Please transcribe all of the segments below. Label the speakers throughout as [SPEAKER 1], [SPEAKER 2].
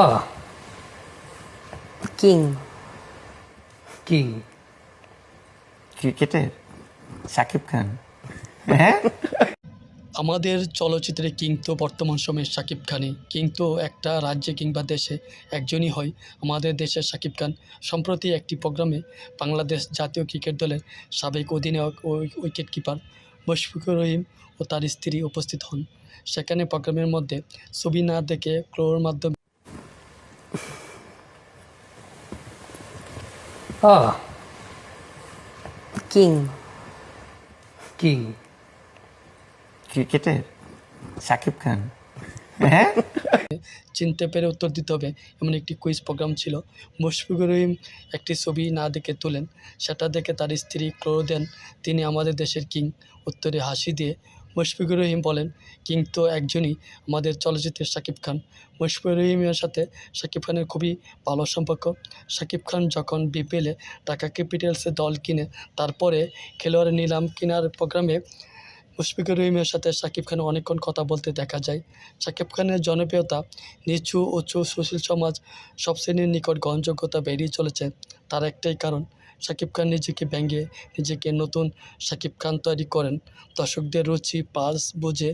[SPEAKER 1] Ah,
[SPEAKER 2] king
[SPEAKER 1] king
[SPEAKER 3] ক্রিকেটের শাকিব খান। হ্যাঁ,
[SPEAKER 4] আমাদের চলচ্চিত্রে কিং তো বর্তমান সময়ে শাকিব খানই। কিং তো একটা রাজ্যে কিংবা দেশে একজনই হয়। আমাদের দেশের শাকিব খান সম্প্রতি একটি প্রোগ্রামে বাংলাদেশ জাতীয় ক্রিকেট দলের সাবেক অধিনায়ক ও উইকেট কিপার মুশফিকুর রহিম ও তার স্ত্রী উপস্থিত হন। সেখানে প্রোগ্রামের মধ্যে ছবি না দেখে ক্লোর মাধ্যমে
[SPEAKER 1] ah,
[SPEAKER 2] কিং
[SPEAKER 1] কিং
[SPEAKER 3] ক্রিকেটের শাকিব খান। হ্যাঁ,
[SPEAKER 4] চিনতে পেরে উত্তর দিতে হবে এমন একটি কুইজ প্রোগ্রাম ছিল। মুশফিকুর রহিম একটি ছবি না দেখে তোলেন, সেটা দেখে তার স্ত্রী ক্লোর দেন তিনি আমাদের দেশের কিং। উত্তরে হাসি দিয়ে মুশফিকুর রহিম বলেন, কিং তো একজনই, আমাদের চলচ্চিত্রের শাকিব খান। মুশফিকুর রহিমের সাথে শাকিব খানের খুবই ভালো সম্পর্ক। শাকিব খান যখন বিপিএলে ঢাকা ক্যাপিটালসের দল কিনে তারপরে খেলোয়াড় নিলাম কেনার প্রোগ্রামে মুশফিকুর রহিমের সাথে শাকিব খানের অনেকক্ষণ কথা বলতে দেখা যায়। শাকিব খানের জনপ্রিয়তা নিচু উঁচু সুশীল সমাজ সব শ্রেণীর নিকট গ্রহণযোগ্যতা বেরিয়ে চলেছে। তার একটাই কারণ, শাকিব খান নিজেকে ব্যঙ্গে নিজেকে নতুন শাকিব খান তৈরি করেন। দর্শকদের রুচি পালস বুঝে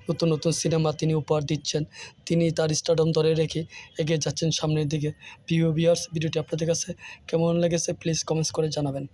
[SPEAKER 4] নতুন নতুন সিনেমা তিনি উপহার দিচ্ছেন। তিনি তার স্টারডম ধরে রেখে এগিয়ে যাচ্ছেন সামনের দিকে। প্রিয় ভিউয়ার্স, ভিডিওটি আপনাদের কাছে কেমন লেগেছে প্লিজ কমেন্টস করে জানাবেন।